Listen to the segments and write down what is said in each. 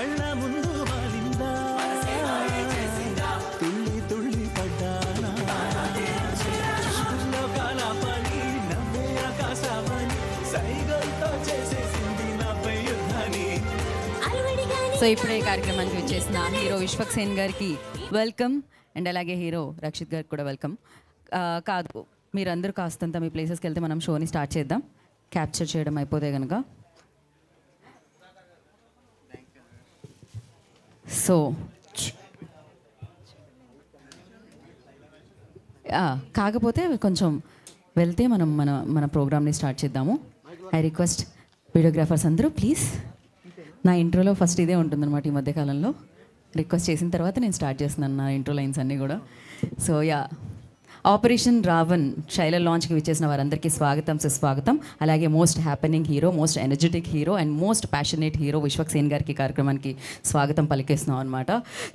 కళ్ళ ముందు వాలిందా తుళ్ళి తుళ్ళి పడ్డానా లోకాల పని నవ్వే ఆకాశమని సైగలతో చేసేసింది నాపై యుద్ధాన్ని. సో ఇప్పుడే ఈ కార్యక్రమానికి వచ్చేసిన హీరో విశ్వక్ సేన్ గారికి వెల్కమ్ అండ్ అలాగే హీరో రక్షిత్ గారికి కూడా వెల్కమ్. కాదు, మీరందరూ కాస్తంత మీ ప్లేసెస్కి వెళ్తే మనం షోని స్టార్ట్ చేద్దాం. క్యాప్చర్ చేయడం అయిపోతే కనుక. సో కాకపోతే కొంచెం వెళ్తే మనం మన ప్రోగ్రామ్ని స్టార్ట్ చేద్దాము. ఐ రిక్వెస్ట్ వీడియోగ్రాఫర్స్ అందరూ ప్లీజ్. నా ఇంట్రోలో ఫస్ట్ ఇదే ఉంటుందన్నమాట ఈ మధ్యకాలంలో. రిక్వెస్ట్ చేసిన తర్వాత నేను స్టార్ట్ చేస్తున్నాను నా ఇంట్రో లైన్స్ అన్నీ కూడా. సో ఆపరేషన్ రావణ్ ట్రైలర్ లాంచ్కి విచ్చేసిన వారందరికీ స్వాగతం, సుస్వాగతం. అలాగే most happening hero, most energetic hero and most passionate hero Vishwak Sen గారికి కార్యక్రమానికి స్వాగతం పలికేస్తున్నాం అనమాట.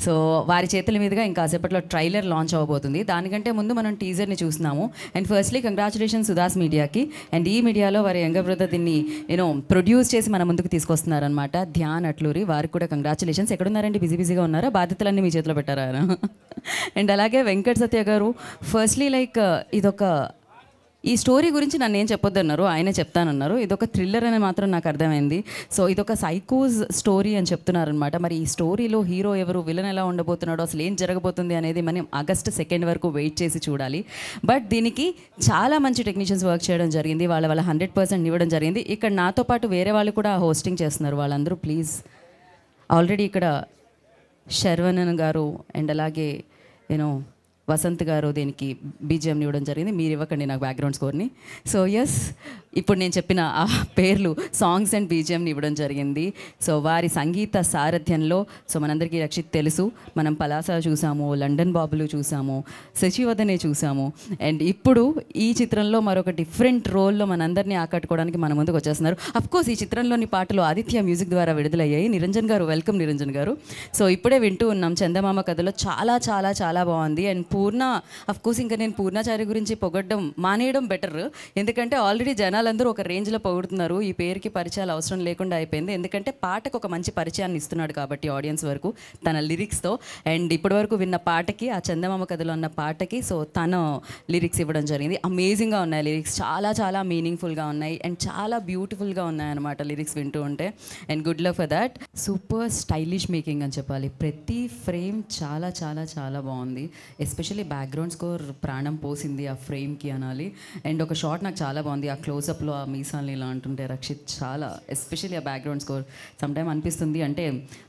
సో వారి చేతుల మీదుగా ఇంకా కాసేపట్లో ట్రైలర్ లాంచ్ అవ్వబోతుంది. దానికంటే ముందు మనం టీజర్ని చూస్తున్నాము. అండ్ ఫస్ట్లీ కంగ్రాచులేషన్స్ సుధాస్ మీడియాకి. అండ్ ఈ మీడియాలో వారి యంగర్ బ్రదర్ దీన్ని ప్రొడ్యూస్ చేసి మన ముందుకు తీసుకొస్తున్నారనమాట. ధ్యాన్ అట్లూరి, వారికి కూడా కంగ్రాచులేషన్స్. ఎక్కడున్నారండి? బిజీగా ఉన్నారా? బాధ్యతలన్నీ మీ చేతిలో పెట్టారా? అండ్ అలాగే వెంకట్ సత్య గారు, ఫస్ట్లీ ఈ స్టోరీ గురించి నన్ను ఏం చెప్పొద్దన్నారు, ఆయనే చెప్తానన్నారు. ఇదొక థ్రిల్లర్ అని మాత్రం నాకు అర్థమైంది. సో ఇదొక సైకోస్ స్టోరీ అని చెప్తున్నారనమాట. మరి ఈ స్టోరీలో హీరో ఎవరు, విలన్ ఎలా ఉండబోతున్నాడో, అసలు ఏం జరగబోతుంది అనేది మనం ఆగస్ట్ 2 వరకు వెయిట్ చేసి చూడాలి. బట్ దీనికి చాలా మంచి టెక్నీషియన్స్ వర్క్ చేయడం జరిగింది. వాళ్ళ 100% ఇవ్వడం జరిగింది. ఇక్కడ నాతో పాటు వేరే వాళ్ళు కూడా హోస్టింగ్ చేస్తున్నారు. వాళ్ళందరూ ప్లీజ్. ఆల్రెడీ ఇక్కడ శర్వణన్ గారు అండ్ అలాగే వసంత్ గారు దీనికి బీజిఎంని ఇవ్వడం జరిగింది. మీరు ఇవ్వకండి నాకు బ్యాక్గ్రౌండ్ స్కోర్ని. సో ఇప్పుడు నేను చెప్పిన ఆ పేర్లు సాంగ్స్ అండ్ బీజిఎంని ఇవ్వడం జరిగింది. సో వారి సంగీత సారథ్యంలో, సో మనందరికీ రక్షిత్ తెలుసు, మనం పలాస చూసాము, లండన్ బాబులు చూసాము, శశివదనే చూసాము. అండ్ ఇప్పుడు ఈ చిత్రంలో మరొక డిఫరెంట్ రోల్లో మనందరినీ ఆకట్టుకోవడానికి మన ముందుకు వచ్చేస్తున్నారు. అఫ్కోర్స్ ఈ చిత్రంలోని పాటలు ఆదిత్య మ్యూజిక్ ద్వారా విడుదలయ్యాయి. నిరంజన్ గారు, వెల్కమ్ నిరంజన్ గారు. సో ఇప్పుడే వింటూ ఉన్నాం చందమామ కథలో, చాలా చాలా చాలా బాగుంది. అండ్ పూర్ణ, అఫ్కోర్స్ ఇంకా నేను పూర్ణాచారి గురించి పొగడ్డం మానేయడం బెటర్, ఎందుకంటే ఆల్రెడీ జనాలందరూ ఒక రేంజ్లో పొగుడుతున్నారు. ఈ పేరుకి పరిచయాలు అవసరం లేకుండా అయిపోయింది. ఎందుకంటే పాటకు ఒక మంచి పరిచయాన్ని ఇస్తున్నాడు కాబట్టి ఆడియన్స్ వరకు తన లిరిక్స్తో. అండ్ ఇప్పటి వరకు విన్న పాటకి, ఆ చందమామ కథలో ఉన్న పాటకి తన లిరిక్స్ ఇవ్వడం జరిగింది. అమేజింగ్గా ఉన్నాయి లిరిక్స్, చాలా చాలా మీనింగ్ఫుల్గా ఉన్నాయి అండ్ చాలా బ్యూటిఫుల్గా ఉన్నాయన్నమాట లిరిక్స్ వింటూ ఉంటే. And good luck for that. Super stylish making అని చెప్పాలి. ప్రతి ఫ్రేమ్ చాలా చాలా చాలా బాగుంది. ఎస్పెషల్లీ బ్యాక్గ్రౌండ్ స్కోర్ ప్రాణం పోసింది ఆ ఫ్రేమ్కి అనాలి. అండ్ ఒక షాట్ నాకు చాలా బాగుంది, ఆ క్లోజప్లో ఆ మీసాల్ని ఇలా అంటుంటే రక్షిత్, చాలా ఎస్పెషల్లీ ఆ బ్యాక్గ్రౌండ్ స్కోర్. సమ్టైమ్ అనిపిస్తుంది అంటే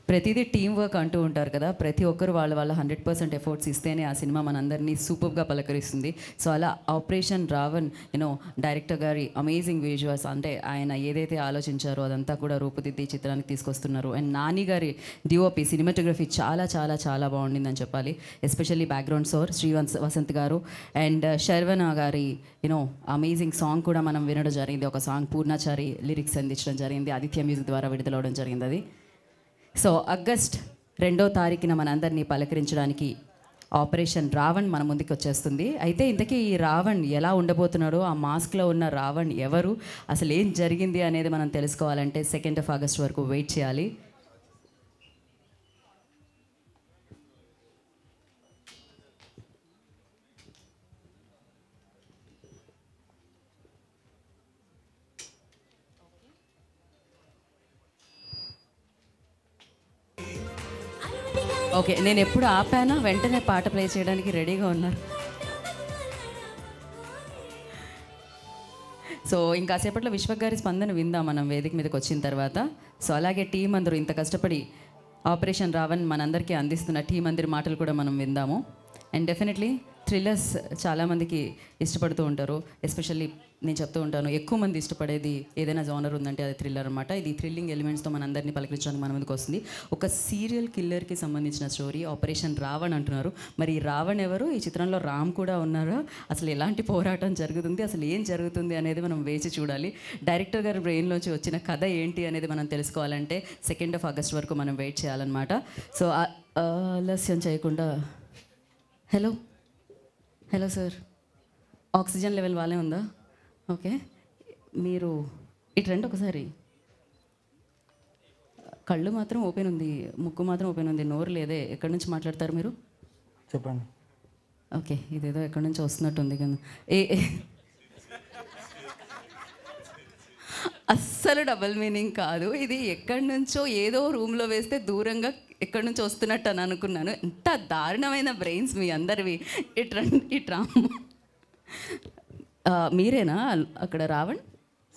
ప్రతిదీ టీం వర్క్ అంటూ ఉంటారు కదా, ప్రతి ఒక్కరు వాళ్ళ 100% ఎఫర్ట్స్ ఇస్తేనే ఆ సినిమా మనందరినీ సూపర్గా పలకరిస్తుంది. సో అలా ఆపరేషన్ రావణ్ డైరెక్టర్ గారి అమేజింగ్ విజువల్స్, అంటే ఆయన ఏదైతే ఆలోచించారో అదంతా కూడా రూపుదిద్ది చిత్రానికి తీసుకొస్తున్నారు. అండ్ నాని గారి డిఓపి, సినిమాటోగ్రఫీ చాలా చాలా చాలా బాగుండిందని చెప్పాలి. ఎస్పెషల్లీ బ్యాక్గ్రౌండ్ స్కోర్ వసంత్ గారు అండ్ శర్వణ గారి అమేజింగ్ సాంగ్ కూడా మనం వినడం జరిగింది. ఒక సాంగ్ పూర్ణాచారి లిరిక్స్ అందించడం జరిగింది, ఆదిత్య మ్యూజిక్ ద్వారా విడుదలవడం జరిగింది అది. సో ఆగస్ట్ 2 మనందరినీ పలకరించడానికి ఆపరేషన్ రావణ్ మన ముందుకు వచ్చేస్తుంది. అయితే ఇంతకీ ఈ రావణ్ ఎలా ఉండబోతున్నాడో, ఆ మాస్క్లో ఉన్న రావణ్ ఎవరు, అసలు ఏం జరిగింది అనేది మనం తెలుసుకోవాలంటే 2 ఆగస్ట్ వరకు వెయిట్ చేయాలి. ఓకే, నేను ఎప్పుడు ఆపానా వెంటనే పాట ప్లే చేయడానికి రెడీగా ఉన్నారు. సో ఇంకాసేపట్లో విశ్వక్ గారి స్పందన విందాం మనం వేదిక మీదకి వచ్చిన తర్వాత. సో అలాగే టీం అందరూ ఇంత కష్టపడి ఆపరేషన్ రావణ్ మనందరికీ అందిస్తున్న టీం అందరి మాటలు కూడా మనం విందాము. అండ్ డెఫినెట్లీ థ్రిల్లర్స్ చాలామందికి ఇష్టపడుతూ ఉంటారు. ఎస్పెషల్లీ నేను చెప్తూ ఉంటాను, ఎక్కువ మంది ఇష్టపడేది ఏదైనా జానర్ ఉందంటే అది థ్రిల్లర్ అనమాట. ఇది థ్రిల్లింగ్ ఎలిమెంట్స్తో మనందరినీ పలకరించడానికి మన ముందుకు వస్తుంది. ఒక సీరియల్ కిల్లర్కి సంబంధించిన స్టోరీ ఆపరేషన్ రావణ్ అంటున్నారు. మరి ఈ రావణ్ ఎవరు? ఈ చిత్రంలో రామ్ కూడా ఉన్నారు. అసలు ఎలాంటి పోరాటం జరుగుతుంది, అసలు ఏం జరుగుతుంది అనేది మనం వేచి చూడాలి. డైరెక్టర్ గారి బ్రెయిన్లోంచి వచ్చిన కథ ఏంటి అనేది మనం తెలుసుకోవాలంటే 2 ఆగస్ట్ వరకు మనం వెయిట్ చేయాలన్నమాట. సో ఆలస్యం చేయకుండా, హలో సార్, ఆక్సిజన్ లెవెల్ బాగానే ఉందా? ఓకే, మీరు ఇటు రండి ఒకసారి. కళ్ళు మాత్రం ఓపెన్ ఉంది, ముక్కు మాత్రం ఓపెన్ ఉంది, నోరు లేదే. ఎక్కడి నుంచి మాట్లాడతారు మీరు? చెప్పండి. ఓకే, ఇదేదో ఎక్కడి నుంచి వస్తున్నట్టుంది కదా. అస్సలు డబల్ మీనింగ్ కాదు ఇది. ఎక్కడి నుంచో ఏదో రూమ్లో వేస్తే దూరంగా ఎక్కడి నుంచో వస్తున్నట్టు అని అనుకున్నాను. ఎంత దారుణమైన బ్రెయిన్స్ మీ అందరివి. ఇట్రా మీరేనా అక్కడ రావణ్?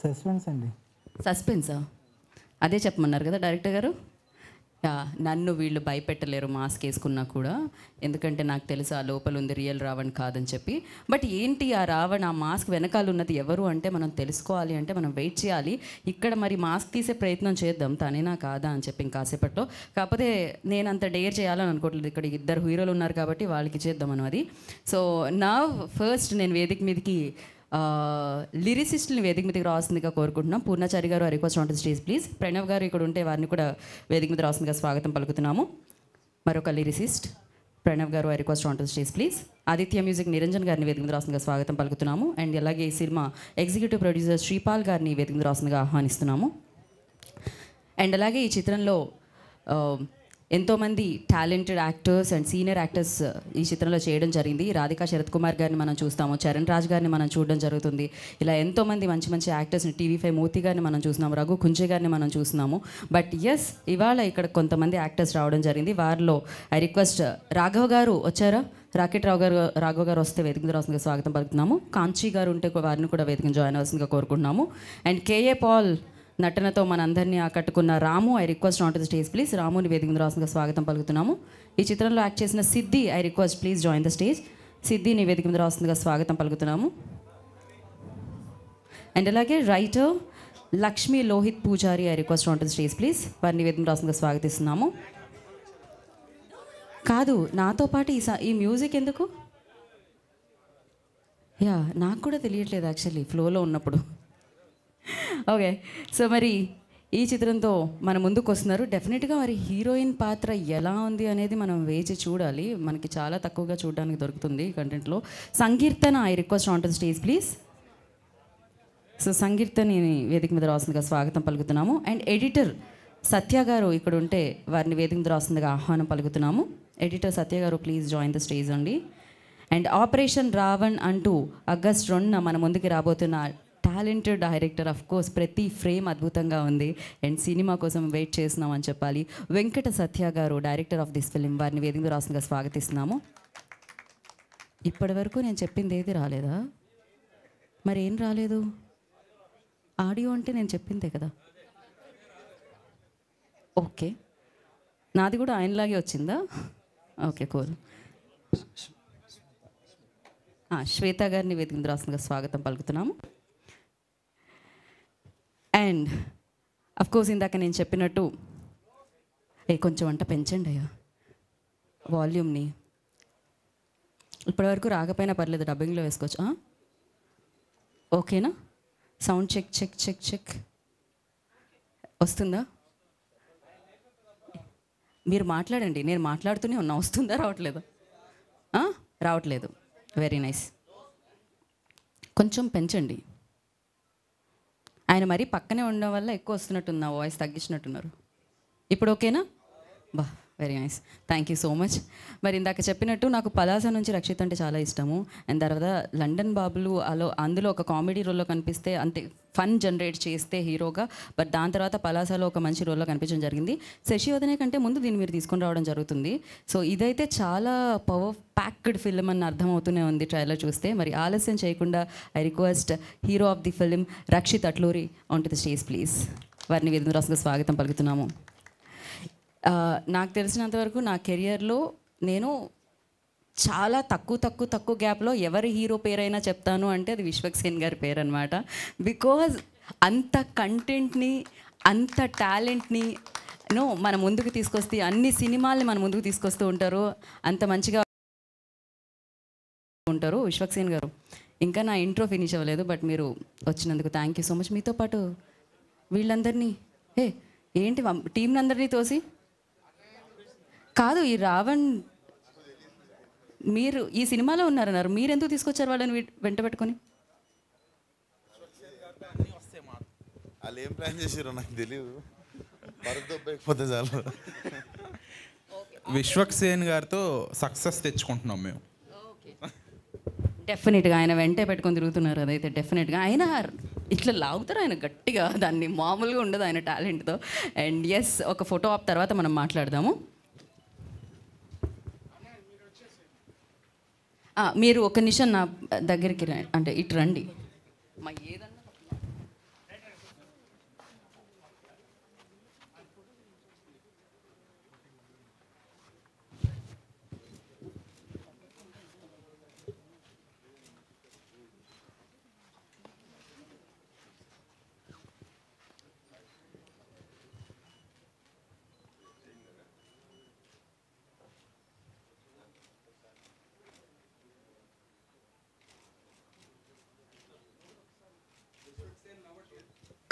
సస్పెన్స్ అండి. సస్పెన్సా? అదే చెప్పమన్నారు కదా డైరెక్టర్ గారు. నన్ను వీళ్ళు భయపెట్టలేరు మాస్క్ వేసుకున్నా కూడా, ఎందుకంటే నాకు తెలుసు ఆ లోపల ఉంది రియల్ రావణ్ కాదని చెప్పి. బట్ ఏంటి ఆ రావణ్, ఆ మాస్క్ వెనకాల ఉన్నది ఎవరు అంటే మనం తెలుసుకోవాలి, అంటే మనం వెయిట్ చేయాలి. ఇక్కడ మరి మాస్క్ తీసే ప్రయత్నం చేద్దాం, తనేనా కాదా అని చెప్పి ఇంకాసేపట్లో. కాకపోతే నేను అంత డేర్ చేయాలని అనుకోవట్లేదు, ఇక్కడ ఇద్దరు హీరోలు ఉన్నారు కాబట్టి వాళ్ళకి చేద్దాం మనం అది. సో నా ఫస్ట్ నేను వేదిక మీదకి లిరిసిస్ట్ని వేదిక మీదకి రావాల్సిందిగా కోరుకుంటున్నాం. పూర్ణాచారి గారు request on to stage please. Pranav గారు ఇక్కడ ఉంటే వారిని కూడా వేదిక మీద రావాల్సిందిగా స్వాగతం పలుకుతున్నాము. మరొక లిరిసిస్ట్ ప్రణవ్ గారు request on to stage please. Aditya music Niranjan గారిని వేదిక మీద రావాల్సిందిగా స్వాగతం పలుకుతున్నాము. అండ్ అలాగే ఈ సినిమా ఎగ్జిక్యూటివ్ ప్రొడ్యూసర్ శ్రీపాల్ గారిని వేదిక మీద రావాల్సిందిగా ఆహ్వానిస్తున్నాము. అండ్ అలాగే ఈ చిత్రంలో ఎంతోమంది talented actors and senior actors ఈ చిత్రంలో చేయడం జరిగింది. రాధికా శరత్ కుమార్ గారిని మనం చూస్తాము, చరణ్ రాజ్ గారిని మనం చూడడం జరుగుతుంది. ఇలా ఎంతోమంది మంచి మంచి యాక్టర్స్ని, TV5 మూర్తి గారిని మనం చూస్తున్నాము, రఘు కుంజే గారిని మనం చూస్తున్నాము. బట్ ఎస్, ఇవాళ ఇక్కడ కొంతమంది యాక్టర్స్ రావడం జరిగింది. వారిలో ఐ రిక్వెస్ట్ రాఘవ్ గారు వచ్చారా? రాఘవ్ గారు వస్తే వేదిక మీద రావాల్సిందిగా స్వాగతం పలుకుతున్నాము. కాంచీ గారు ఉంటే వారిని కూడా వేదిక జాయిన్ అవ్వాల్సిందిగా కోరుకుంటున్నాము. అండ్ కేఏ పాల్ నటనతో మనందరినీ ఆకట్టుకున్న Ramu, I request on to the stage please. రాముని వేదిక మీద రావాల్సిందిగా స్వాగతం పలుకుతున్నాము. ఈ చిత్రంలో యాక్ట్ చేసిన Siddhi, I request please join the stage. సిద్ధిని వేదిక మీద రావాల్సిందిగా స్వాగతం పలుకుతున్నాము. అండ్ అలాగే writer Lakshmi Lohith Pujari, I request on to the stage please. వారిని వేదిక మీద రావాల్సిందిగా స్వాగతిస్తున్నాము. కాదు, నాతో పాటు ఈ మ్యూజిక్ ఎందుకు? నాకు కూడా తెలియట్లేదు యాక్చువల్లీ ఫ్లోలో ఉన్నప్పుడు. ఓకే, సో మరి ఈ చిత్రంతో మన ముందుకు వస్తున్నారు. డెఫినెట్గా మరి హీరోయిన్ పాత్ర ఎలా ఉంది అనేది మనం వేచి చూడాలి. మనకి చాలా తక్కువగా చూడడానికి దొరుకుతుంది కంటెంట్లో. Sankeertana, I request on to the stage please. So సంకీర్తని వేదిక మీద రావాల్సిందిగా స్వాగతం పలుకుతున్నాము. అండ్ ఎడిటర్ సత్య గారు ఇక్కడ ఉంటే వారిని వేదిక మీద రావాల్సిందిగా ఆహ్వానం పలుకుతున్నాము. ఎడిటర్ సత్య గారు ప్లీజ్ జాయిన్ ద స్టేజ్ అండి. అండ్ ఆపరేషన్ రావణ్ అంటూ ఆగస్ట్ 2న మన ముందుకి రాబోతున్న టాలెంటెడ్ డైరెక్టర్, ఆఫ్ కోర్స్ ప్రతి ఫ్రేమ్ అద్భుతంగా ఉంది అండ్ సినిమా కోసం వెయిట్ చేస్తున్నామని చెప్పాలి. వెంకట సత్య గారు, డైరెక్టర్ ఆఫ్ దిస్ ఫిలిం, వారిని వేదిక రాష్ట్రంగా స్వాగతిస్తున్నాము. ఇప్పటి వరకు నేను చెప్పింది ఏది రాలేదా? మరి ఏం రాలేదు? ఆడియో అంటే నేను చెప్పిందే కదా. ఓకే, నాది కూడా ఆయనలాగే వచ్చిందా? Okay, cool. శ్వేత గారిని వేదిక రాష్ట్రంగా స్వాగతం పలుకుతున్నాము. అండ్ అఫ్కోర్స్ ఇందాక నేను చెప్పినట్టు కొంచెం వంట పెంచండి అయ్యా వాల్యూమ్ని. ఇప్పటివరకు రాకపోయినా పర్లేదు, డబ్బింగ్లో వేసుకోవచ్చు. ఓకేనా? Sound check check check check వస్తుందా? మీరు మాట్లాడండి, నేను మాట్లాడుతూనే ఉన్నా. వస్తుందా రావట్లేదా? రావట్లేదు. Very nice. కొంచెం పెంచండి. ఆయన మరీ పక్కనే ఉండడం వల్ల ఎక్కువ వస్తున్నట్టుంది, నా వాయిస్ తగ్గించినట్టున్నారు. ఇప్పుడు ఓకేనా? Very nice, thank you so much. మరి ఇందాక చెప్పినట్టు నాకు పలాస నుంచి రక్షిత్ అంటే చాలా ఇష్టము. అండ్ తర్వాత లండన్ బాబులు అందులో ఒక కామెడీ రోల్లో కనిపిస్తే అంతే ఫన్ జనరేట్ చేస్తే హీరోగా, బట్ దాని తర్వాత పలాసలో ఒక మంచి రోల్లో కనిపించడం జరిగింది. శశివదనే కంటే ముందు దీన్ని మీరు తీసుకొని రావడం జరుగుతుంది. సో ఇదైతే చాలా పవర్ ప్యాక్డ్ ఫిల్మ్ అని అర్థమవుతూనే ఉంది ట్రైలర్ చూస్తే. మరి ఆలస్యం చేయకుండా I request hero of the film Rakshit Atluri on to the stage please. వారిని వేదిక రాష్ట్రంగా స్వాగతం పలుకుతున్నాము. నాకు తెలిసినంతవరకు నా కెరియర్లో నేను చాలా తక్కువ గ్యాప్లో ఎవరి హీరో పేరైనా చెప్తాను అంటే అది విశ్వక్సేన్ గారి పేరు అనమాట. బికాజ్ అంత కంటెంట్ని, అంత టాలెంట్ని మన ముందుకు తీసుకొస్తే, అన్ని సినిమాల్ని మన ముందుకు తీసుకొస్తూ ఉంటారు, అంత మంచిగా ఉంటారు విశ్వక్సేన్ గారు. ఇంకా నా ఇంట్రో ఫినిష్ అవ్వలేదు, బట్ మీరు వచ్చినందుకు థ్యాంక్ యూ సో మచ్. మీతో పాటు వీళ్ళందరినీ ఏంటి టీంని అందరినీ తోసి కాదు, ఈ రావణ్ మీరు ఈ సినిమాలో ఉన్నారన్నారు, మీరు ఎందుకు తీసుకొచ్చారు వాళ్ళని వెంట పెట్టుకొని? వాళ్ళు ఏం ప్లాన్ చేసారో నాకు తెలియదు. పరుదొబ్బకపోతే చాలు. విశ్వక్సేన్ గారితో సక్సెస్ తెచ్చుకుంటున్నాం మేము. డెఫినెట్గా ఆయన వెంటే పెట్టుకొని తిరుగుతున్నారు. అదైతే డెఫినెట్గా ఆయన ఇట్లా లాగుతారు, ఆయన గట్టిగా, దాన్ని మామూలుగా ఉండదు ఆయన టాలెంట్తో. అండ్ ఎస్, ఒక ఫోటో ఆప్ తర్వాత మనం మాట్లాడదాము. మీరు ఒక నిమిషం నా దగ్గరికి అంటే ఇటు రండి. మా ఏదన్నా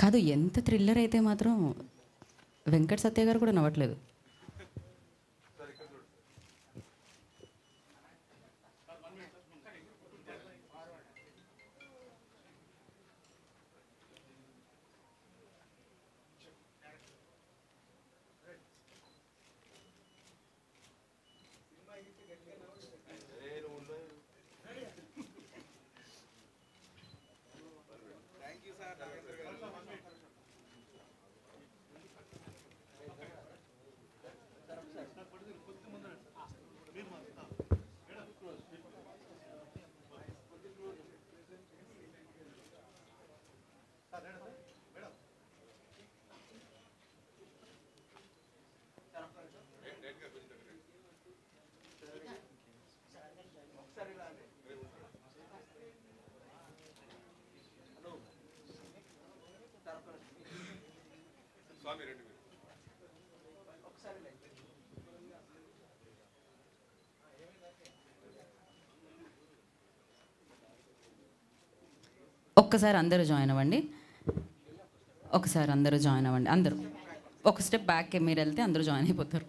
కాదు, ఎంత థ్రిల్లర్ అయితే మాత్రం వెంకట్ సత్య గారు కూడా నవ్వట్లేదు. ఒక్కసారి అందరూ జాయిన్ అవ్వండి. ఒకసారి అందరూ జాయిన్ అవ్వండి. అందరూ ఒక స్టెప్ బ్యాక్ మీరు వెళ్తే అందరూ జాయిన్ అయిపోతారు.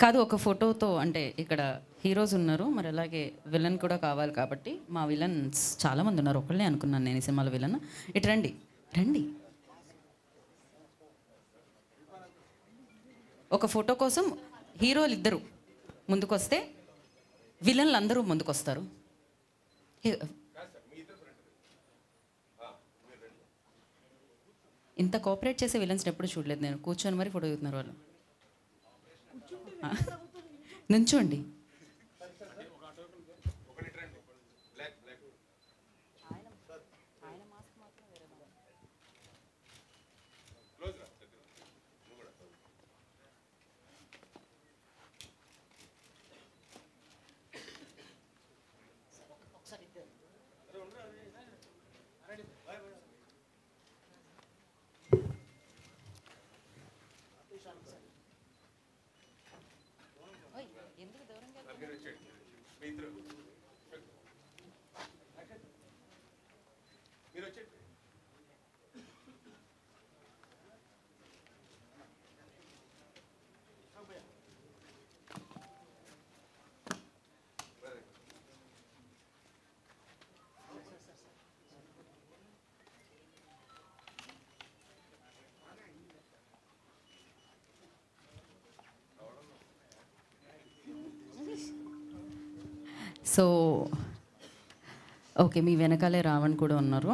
కాదు, ఒక ఫోటోతో అంటే ఇక్కడ హీరోస్ ఉన్నారు, మరి అలాగే విలన్ కూడా కావాలి కాబట్టి మా విలన్స్ చాలామంది ఉన్నారు. ఒకళ్ళే అనుకున్నాను నేను ఈ సినిమాలో విలన్. ఇటు రండి, రండి. ఒక ఫోటో కోసం హీరోలు ఇద్దరు ముందుకొస్తే విలన్లు అందరూ ముందుకొస్తారు. ఇంత కోఆపరేట్ చేసే విలన్స్ని ఎప్పుడు చూడలేదు నేను. కూర్చొని మరి ఫోటో దిగుతున్నారు వాళ్ళు. నుంచోండి. సో ఓకే, మీ వెనకాలే రావణ్ కూడా ఉన్నారు.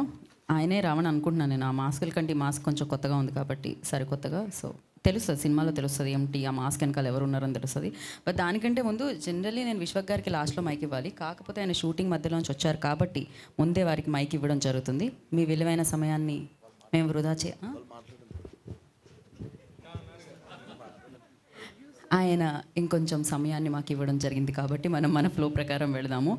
ఆయనే రావణ్ అనుకుంటున్నాను నేను. ఆ మాస్కుల కంటే ఈ మాస్క్ కొంచెం కొత్తగా ఉంది కాబట్టి సరికొత్తగా. సో తెలుస్తుంది, సినిమాలో తెలుస్తుంది ఏమిటి ఆ మాస్క్ వెనకాల ఎవరు ఉన్నారని తెలుస్తుంది. బట్ దానికంటే ముందు జనరల్లీ నేను విశ్వక్ గారికి లాస్ట్లో మైక్ ఇవ్వాలి. కాకపోతే ఆయన షూటింగ్ మధ్యలోంచి వచ్చారు కాబట్టి ముందే వారికి మైక్ ఇవ్వడం జరుగుతుంది. మీ విలువైన సమయాన్ని మేము వృధా ఆయన ఇంకొంచెం సమయాన్ని మాకు ఇవ్వడం జరిగింది కాబట్టి మనం మన ఫ్లో ప్రకారం వెళదాము.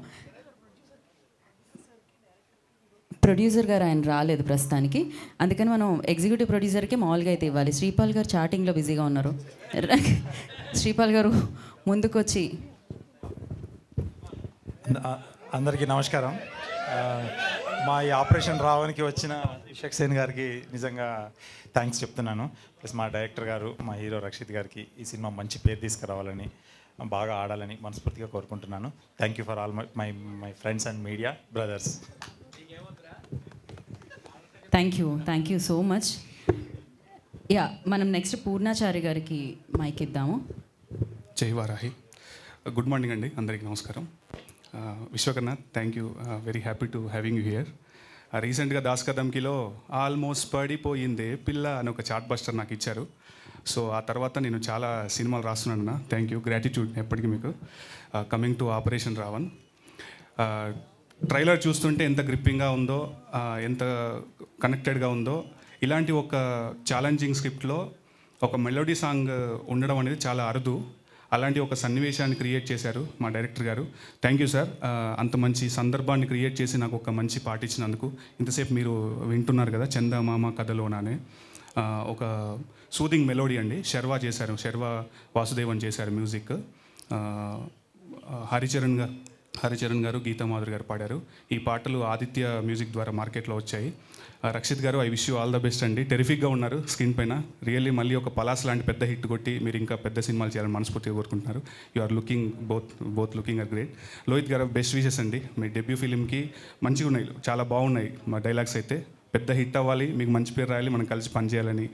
ప్రొడ్యూసర్ గారు ఆయన రాలేదు ప్రస్తుతానికి, అందుకని మనం ఎగ్జిక్యూటివ్ ప్రొడ్యూసర్కి మామూలుగా అయితే ఇవ్వాలి. శ్రీపాల్ గారు చాటింగ్లో బిజీగా ఉన్నారు. శ్రీపాల్ గారు ముందుకొచ్చి. అందరికీ నమస్కారం. మా ఈ ఆపరేషన్ రావడానికి వచ్చిన విశ్వక్ సేన్ గారికి నిజంగా థ్యాంక్స్ చెప్తున్నాను. ప్లస్ మా డైరెక్టర్ గారు, మా హీరో రక్షిత్ గారికి ఈ సినిమా మంచి పేరు తీసుకురావాలని, బాగా ఆడాలని మనస్ఫూర్తిగా కోరుకుంటున్నాను. Thank you for all my friends and media brothers. Thank you so much. Yeah, మనం నెక్స్ట్ పూర్ణాచారి గారికి మైక్ ఇద్దాము. జై వారాహి. గుడ్ మార్నింగ్ అండి, అందరికీ నమస్కారం. Vishwakarna, thank you, very happy to having you here. రీసెంట్గా దాస్ కదంకిలో ఆల్మోస్ట్ పడిపోయిందే పిల్ల అని ఒక చాట్ బస్టర్ నాకు ఇచ్చారు. సో ఆ తర్వాత నేను చాలా సినిమాలు రాస్తున్నాను. థ్యాంక్ యూ, గ్రాటిట్యూడ్ ఎప్పటికీ మీకు. Coming to Operation Raavan, trailer చూస్తుంటే ఎంత గ్రిప్పింగ్గా ఉందో, ఎంత కనెక్టెడ్గా ఉందో. ఇలాంటి ఒక ఛాలెంజింగ్ స్క్రిప్ట్లో ఒక మెలోడీ సాంగ్ ఉండడం అనేది చాలా అరుదు. అలాంటి ఒక సన్నివేశాన్ని క్రియేట్ చేశారు మా డైరెక్టర్ గారు. Thank you sir. అంత మంచి సందర్భాన్ని క్రియేట్ చేసి నాకు ఒక మంచి పాట ఇచ్చినందుకు. ఇంతసేపు మీరు వింటున్నారు కదా చందమామ కథలోనే ఒక సూదింగ్ మెలోడీ అండి. శర్వా చేశారు, శర్వా వాసుదేవన్ చేశారు మ్యూజిక్. హరిచరణ్ గారు, గీతామాధురి గారు పాడారు. ఈ పాటలు ఆదిత్య మ్యూజిక్ ద్వారా మార్కెట్లో వచ్చాయి. రక్షిత్ గారు, I wish you all the best అండి. టెరిఫిక్గా ఉన్నారు స్క్రీన్ పైన. రియల్లీ మళ్ళీ ఒక పలాస్ లాంటి పెద్ద హిట్ కొట్టి మీరు ఇంకా పెద్ద సినిమాలు చేయాలని మనస్ఫూర్తిగా కోరుకుంటున్నారు. You are looking both looking are great. Lohith garu, best wishes అండి. మీ డెబ్యూ ఫిలింకి మంచిగా ఉన్నాయి, చాలా బాగున్నాయి మా డైలాగ్స్ అయితే. పెద్ద హిట్ అవ్వాలి, మీకు మంచి పేరు రాయాలి, మనం కలిసి పనిచేయాలని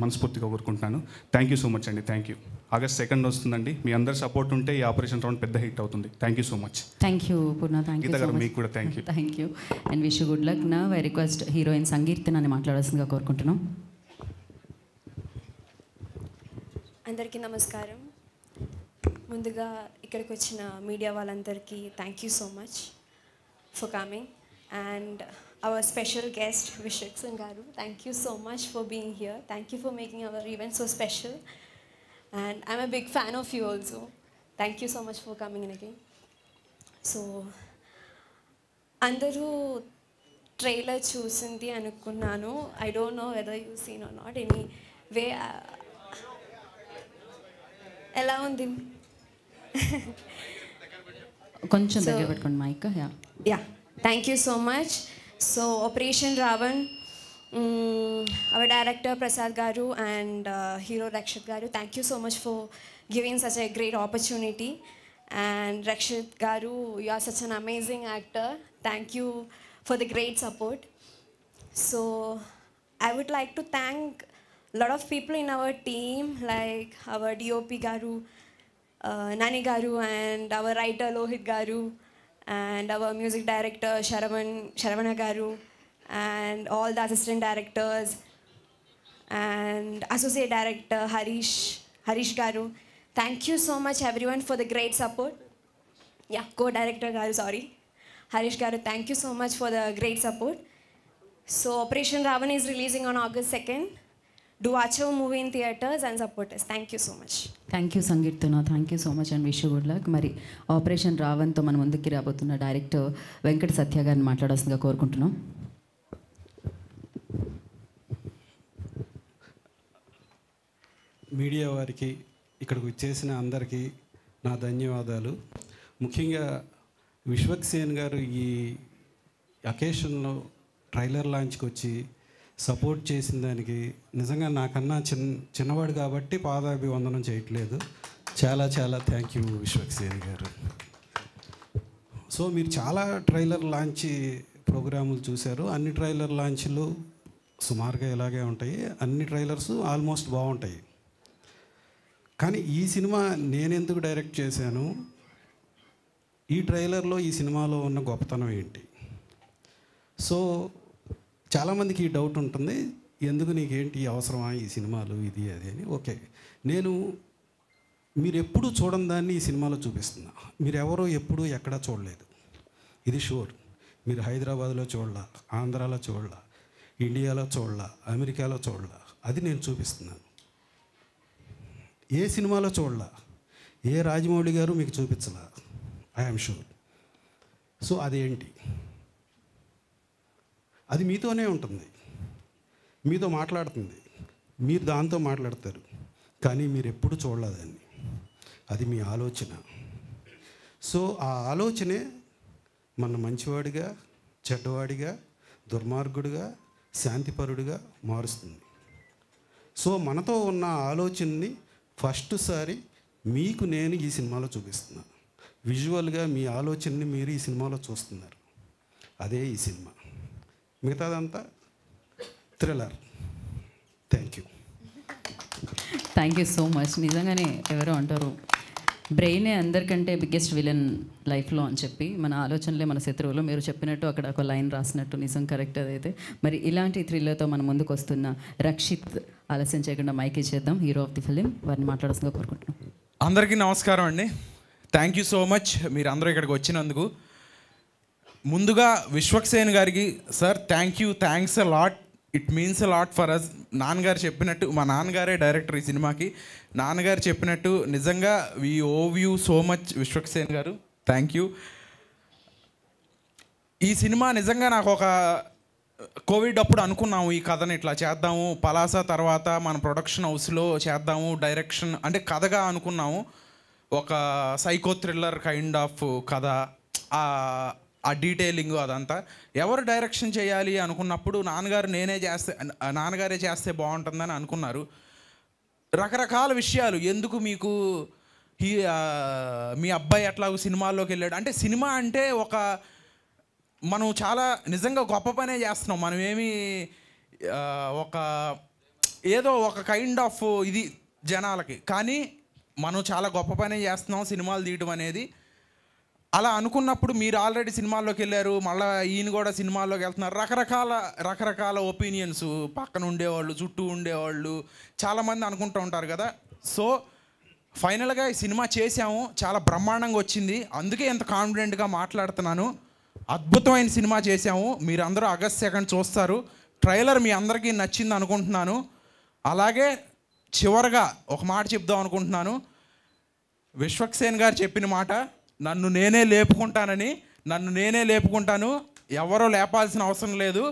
మనస్ఫూర్తిగా కోరుకుంటున్నాను. థ్యాంక్ యూ సో మచ్ అండి. Thank you. August 2 వస్తుందండి. మీ అందరి సపోర్ట్ ఉంటే ఈ ఆపరేషన్ రౌండ్ పెద్ద హిట్ అవుతుంది. Thank you so much. Thank you Purna. Thank you so much. మీకు కూడా thank you. Thank you and wish you good luck. నా ఐ రిక్వెస్ట్ హీరోయిన్ సంగీతనాన్ని మాట్లాడాల్సిందిగా కోరుకుంటున్నాం. అందరికీ నమస్కారం. ముందుగా ఇక్కడికి వచ్చిన మీడియా వాళ్ళందరికీ thank you so much for coming. And hour special guest Vishwak Sen గారు, thank you so much for being here. Thank you for making our event so special. And I'm a big fan of you also. Thank you so much for coming in again. So, andaru trailer chusindi anukunnanu. I don't know whether you've seen or not. Anyway, ela undi? కొంచెం దగ్గర పెట్టుకోండి mic. Yeah. Thank you so much. So, Operation Ravan. Our director Prasad Garu and hero Rakshit Garu, thank you so much for giving such a great opportunity. And Rakshit Garu, you are such an amazing actor. Thank you for the great support. So I would like to thank a lot of people in our team, like our DOP Garu, Nani Garu, and our writer Lohit Garu, and our music director Sharavana Garu, and all the assistant directors and associate director Harish Garu. Thank you so much everyone for the great support. Yeah, co-director Garu, sorry. Harish Garu, thank you so much for the great support. So Operation Ravan is releasing on August 2nd. Do watch our movie in theaters and support us. Thank you so much. Thank you Sangeetana. Thank you so much and wish you good luck. మరి operation రావణ్తో మన ముందుకి రాబోతున్న director Venkata Satya గారిని మాట్లాడాల్సిందిగా కోరుకుంటున్నాం. Media వారికి, ఇక్కడికి వచ్చేసిన అందరికీ నా ధన్యవాదాలు. ముఖ్యంగా విశ్వక్ సేన్ గారు ఈ అకేషన్లో ట్రైలర్ లాంచ్కి వచ్చి సపోర్ట్ చేసిన దానికి నిజంగా నాకన్నా చిన్నవాడు కాబట్టి పాదాభివందనం చేయట్లేదు. చాలా చాలా థ్యాంక్ యూ విశ్వక్ సేన్ గారు. సో మీరు చాలా ట్రైలర్ లాంచ్ ప్రోగ్రాములు చూశారు. అన్ని ట్రైలర్ లాంచ్లు సుమారుగా ఇలాగే ఉంటాయి. అన్ని ట్రైలర్స్ ఆల్మోస్ట్ బాగుంటాయి. కానీ ఈ సినిమా నేనెందుకు డైరెక్ట్ చేశాను, ఈ ట్రైలర్లో ఈ సినిమాలో ఉన్న గొప్పతనం ఏంటి? సో చాలామందికి ఈ డౌట్ ఉంటుంది, ఎందుకు నీకేంటి అవసరమా ఈ సినిమాలు ఇది అది అని. ఓకే, నేను మీరు ఎప్పుడు చూడని దాన్ని ఈ సినిమాలో చూపిస్తున్నా. మీరు ఎవరో ఎప్పుడు ఎక్కడా చూడలేదు, ఇది షూర్. మీరు హైదరాబాద్లో చూడలా, ఆంధ్రాలో చూడలా, ఇండియాలో చూడలా, అమెరికాలో చూడలా, అది నేను చూపిస్తున్నాను. ఏ సినిమాలో చూడలా, ఏ రాజమౌళి గారు మీకు చూపించలా, ఐఎమ్ షూర్. సో అదేంటి? అది మీతోనే ఉంటుంది, మీతో మాట్లాడుతుంది, మీరు దాంతో మాట్లాడతారు, కానీ మీరు ఎప్పుడు చూడలేదండి. అది మీ ఆలోచన. సో ఆ ఆలోచనే మన మంచివాడిగా, చెడ్డవాడిగా, దుర్మార్గుడిగా, శాంతిపరుడిగా మారుస్తుంది. సో మనతో ఉన్న ఆలోచనని ఫస్ట్ సారి మీకు నేను ఈ సినిమాలో చూపిస్తున్నాను. విజువల్గా మీ ఆలోచనని మీరు ఈ సినిమాలో చూస్తున్నారు. అదే ఈ సినిమా. మిగతాదంతా thriller. Thank you. Thank you so much. నిజంగానే ఎవరో అంటారు బ్రెయినే అందరికంటే బిగ్గెస్ట్ విలన్ లైఫ్లో అని చెప్పి, మన ఆలోచనలే మన శత్రువులు. మీరు చెప్పినట్టు అక్కడ ఒక లైన్ రాసినట్టు నిజం కరెక్ట్ అదైతే. మరి ఇలాంటి థ్రిల్లర్తో మన ముందుకు వస్తున్న రక్షిత్, ఆలస్యం చేయకుండా మైక్ ఇచ్చేద్దాం. హీరో ఆఫ్ ది ఫిలిం, వారిని మాట్లాడాల్సిందిగా కోరుకుంటున్నాం. అందరికీ నమస్కారం అండి. థ్యాంక్ యూ సో మచ్ మీరు అందరూ ఇక్కడికి వచ్చినందుకు. ముందుగా విశ్వక్సేన్ గారికి sir thanks a lot. It means a lot for us. నాన్నగారు చెప్పినట్టు, మా నాన్నగారే డైరెక్టర్ ఈ సినిమాకి, నాన్నగారు చెప్పినట్టు నిజంగా we owe you so much Vishwaksen గారు. Thank you. ఈ సినిమా నిజంగా నాకు ఒక కోవిడ్ అప్పుడు అనుకున్నాము ఈ కథను ఇట్లా చేద్దాము, పలాస తర్వాత మన ప్రొడక్షన్ హౌస్లో చేద్దాము, డైరెక్షన్ అంటే కథగా అనుకున్నాము. ఒక సైకో థ్రిల్లర్ కైండ్ ఆఫ్ కథ, ఆ డీటెయిలింగ్ అదంతా. ఎవరు డైరెక్షన్ చేయాలి అనుకున్నప్పుడు నాన్నగారే చేస్తే బాగుంటుందని అనుకున్నారు. రకరకాల విషయాలు, ఎందుకు మీకు మీ అబ్బాయి అట్లాగూ సినిమాల్లోకి వెళ్ళాడు అంటే, సినిమా అంటే మనం చాలా నిజంగా గొప్ప పనే చేస్తున్నాం. మనం ఏమి ఏదో ఒక కైండ్ ఆఫ్ ఇది జనాలకి, కానీ మనం చాలా గొప్ప పనే చేస్తున్నాం సినిమాలు తీయడం అనేది. అలా అనుకున్నప్పుడు మీరు ఆల్రెడీ సినిమాల్లోకి వెళ్ళారు, మళ్ళీ ఈయన కూడా సినిమాల్లోకి వెళ్తున్నారు. రకరకాల ఒపీనియన్స్, పక్కన ఉండేవాళ్ళు, చుట్టూ ఉండేవాళ్ళు చాలామంది అనుకుంటూ ఉంటారు కదా. సో ఫైనల్గా ఈ సినిమా చేసాము, చాలా బ్రహ్మాండంగా వచ్చింది. అందుకే ఎంత కాన్ఫిడెంట్గా మాట్లాడుతున్నాను. అద్భుతమైన సినిమా చేసాము. మీరు అందరూ ఆగస్ట్ 2 చూస్తారు. ట్రైలర్ మీ అందరికీ నచ్చింది అనుకుంటున్నాను. అలాగే చివరగా ఒక మాట చెప్దాం అనుకుంటున్నాను. విశ్వక్సేన్ గారు చెప్పిన మాట, నన్ను నేనే లేపుకుంటాను, ఎవరో లేపాల్సిన అవసరం లేదు.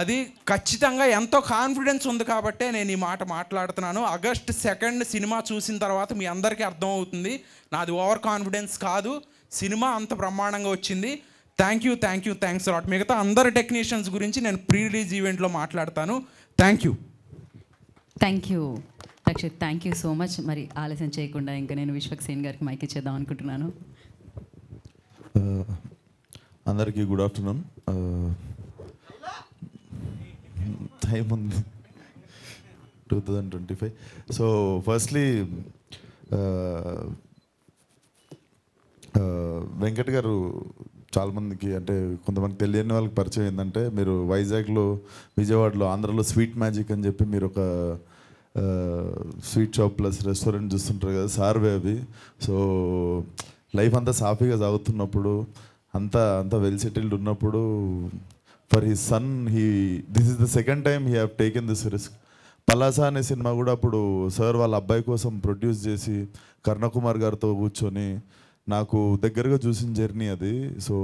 అది ఖచ్చితంగా ఎంతో కాన్ఫిడెన్స్ ఉంది కాబట్టే నేను ఈ మాట మాట్లాడుతున్నాను. ఆగస్ట్ 2 సినిమా చూసిన తర్వాత మీ అందరికీ అర్థమవుతుంది. నాది ఓవర్ కాన్ఫిడెన్స్ కాదు, సినిమా అంత బ్రహ్మాండంగా వచ్చింది. Thanks lot. మిగతా అందరు టెక్నీషియన్స్ గురించి నేను ప్రీ రిలీజ్ ఈవెంట్లో మాట్లాడతాను. Thank you Rakshit, thank you so much. మరి ఆలస్యం చేయకుండా ఇంకా నేను విశ్వక్సేన్ గారికి మైక్ ఇచ్చేద్దాం అనుకుంటున్నాను. అందరికీ గుడ్ ఆఫ్టర్నూన్. టైం ఉంది 2025. సో ఫస్ట్లీ వెంకట్ గారు చాలామందికి, అంటే కొంతమందికి తెలియని వాళ్ళకి పరిచయం ఏంటంటే, మీరు వైజాగ్లో, విజయవాడలో, ఆంధ్రాలో స్వీట్ మ్యాజిక్ అని చెప్పి మీరు ఒక స్వీట్ షాప్ ప్లస్ రెస్టారెంట్ చూస్తుంటారు కదా, సార్వే అవి. సో లైఫ్ అంతా సాఫీగా సాగుతున్నప్పుడు, అంతా వెల్ సెటిల్డ్ ఉన్నప్పుడు, for his son this is the second time he have taken this risk. Palasa అనే సినిమా కూడా అప్పుడు సార్ వాళ్ళ అబ్బాయి కోసం ప్రొడ్యూస్ చేసి కర్ణకుమార్ గారితో కూర్చొని నాకు దగ్గరగా చూసిన జర్నీ అది. సో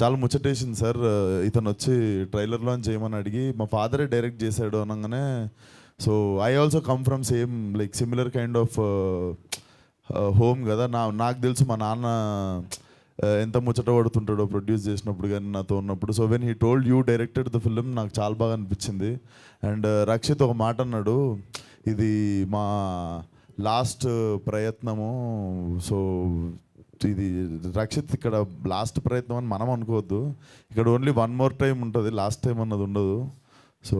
చాలా ముచ్చటేసింది సార్. ఇతను వచ్చి ట్రైలర్ లాంచ్ చేయమని అడిగి, మా ఫాదరే డైరెక్ట్ చేశాడు అనగానే, so I also come from same like similar kind of home కదా. నాకు తెలుసు మా నాన్న ఎంత ముచ్చట పడుతుంటాడో ప్రొడ్యూస్ చేసినప్పుడు కానీ నాతో ఉన్నప్పుడు. So when he told you directed the film, నాకు చాలా బాగా అనిపించింది. అండ్ రక్షిత్ ఒక మాట అన్నాడు, ఇది మా లాస్ట్ ప్రయత్నము. సో ఇది రక్షిత్ ఇక్కడ లాస్ట్ ప్రయత్నం అని మనం అనుకోవద్దు. ఇక్కడ ఓన్లీ వన్ మోర్ టైం ఉంటుంది, లాస్ట్ టైం అన్నది ఉండదు. So